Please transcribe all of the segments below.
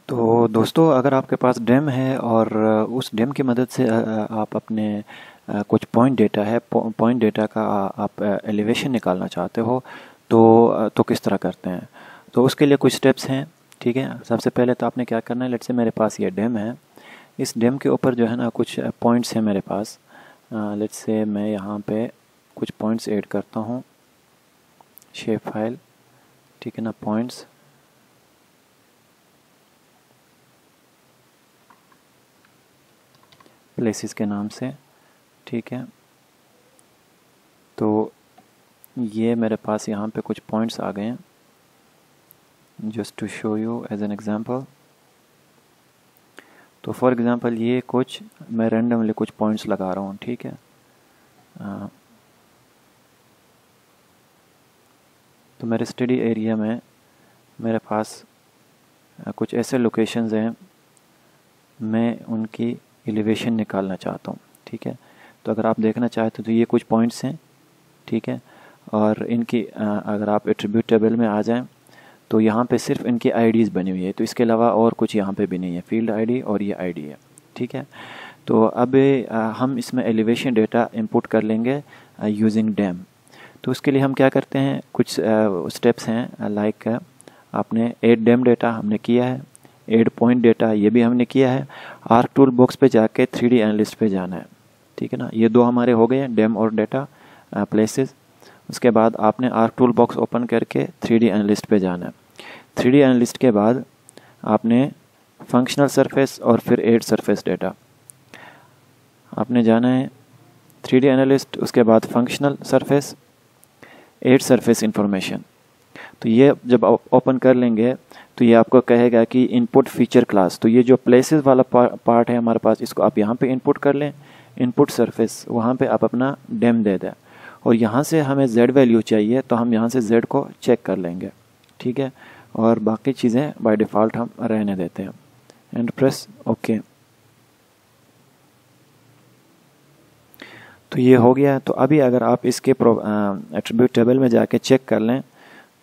तो दोस्तों, अगर आपके पास डेम है और उस डेम की मदद से आप अपने कुछ पॉइंट डेटा का आप एलिवेशन निकालना चाहते हो तो किस तरह करते हैं। तो उसके लिए कुछ स्टेप्स हैं। ठीक है, सबसे पहले तो आपने क्या करना है, लेट्स से मेरे पास ये डेम है। इस डेम के ऊपर जो है ना कुछ पॉइंट्स हैं मेरे पास। लेट्स से मैं यहाँ पे कुछ पॉइंट्स ऐड करता हूँ, शेप फाइल। ठीक है ना, पॉइंट्स, प्लेसेस के नाम से। ठीक है, तो ये मेरे पास यहाँ पे कुछ पॉइंट्स आ गए हैं, just to show you as an example. तो फॉर एग्जांपल ये कुछ मैं रैंडमली कुछ पॉइंट्स लगा रहा हूँ। ठीक है, तो मेरे स्टडी एरिया में मेरे पास कुछ ऐसे लोकेशंस हैं, मैं उनकी एलिवेशन निकालना चाहता हूँ। ठीक है, तो अगर आप देखना चाहते हो तो ये कुछ पॉइंट्स हैं। ठीक है, और इनकी अगर आप एट्रीब्यूट टेबल में आ जाएं तो यहाँ पे सिर्फ इनकी आईडीज़ बनी हुई है, तो इसके अलावा और कुछ यहाँ पे भी नहीं है। फील्ड आईडी और ये आईडी है। ठीक है, तो अब हम इसमें एलिवेशन डेटा इंपुट कर लेंगे यूजिंग डैम। तो उसके लिए हम क्या करते हैं, कुछ स्टेप्स हैं। लाइक आपने ऐड डैम डेटा हमने किया है, ऐड पॉइंट डेटा ये भी हमने किया है। आर्क टूल बॉक्स पे जाके 3D एनालिस्ट पे जाना है। ठीक है ना, ये दो हमारे हो गए हैं, डैम और डेटा प्लेसेस। उसके बाद आपने आर्क टूल बॉक्स ओपन करके 3D एनालिस्ट पे जाना है। 3D एनालिस्ट के बाद आपने फंक्शनल सरफेस और फिर ऐड सरफेस डेटा आपने जाना है। 3D एनालिस्ट, उसके बाद functional surface, add surface information. तो ये जब ओपन कर लेंगे तो ये आपको कहेगा कि इनपुट फीचर क्लास। तो ये जो प्लेसेस वाला पार्ट है हमारे पास, इसको आप यहाँ पे इनपुट कर लें। इनपुट सरफेस, वहाँ पे आप अपना डेम दे दें, और यहाँ से हमें z वैल्यू चाहिए तो हम यहाँ से z को चेक कर लेंगे। ठीक है, और बाकी चीज़ें बाय डिफ़ॉल्ट हम रहने देते हैं एंड प्रेस ओके। तो ये हो गया। तो अभी अगर आप इसके एट्रीब्यूट टेबल में जाके चेक कर लें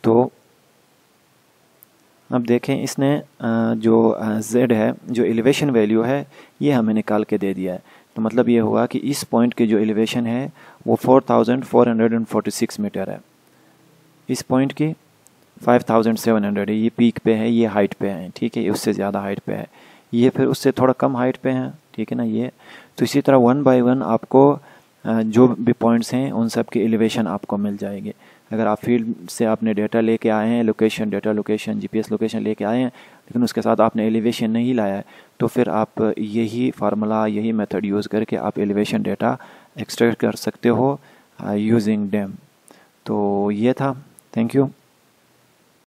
तो अब देखें, इसने जो z है, जो एलिवेशन वैल्यू है, ये हमें निकाल के दे दिया है। तो मतलब ये हुआ कि इस पॉइंट की जो एलिवेशन है वो 4446 मीटर है। इस पॉइंट की 5700 है, ये पीक पे है, ये हाइट पे है। ठीक है, ये उससे ज़्यादा हाइट पे है, ये फिर उससे थोड़ा कम हाइट पे है। ठीक है ना, ये तो इसी तरह 1 बाय 1 आपको जो भी पॉइंट्स हैं उन सब की एलिवेशन आपको मिल जाएगी। अगर आप फील्ड से आपने डेटा लेके आए हैं, location, data location, GPS location लेके आए हैं, लेकिन उसके साथ आपने एलिवेशन नहीं लाया है, तो फिर आप यही फार्मूला, यही मेथड यूज़ करके आप एलिवेशन डेटा एक्सट्रैक्ट कर सकते हो यूजिंग डैम। तो ये था। Thank you.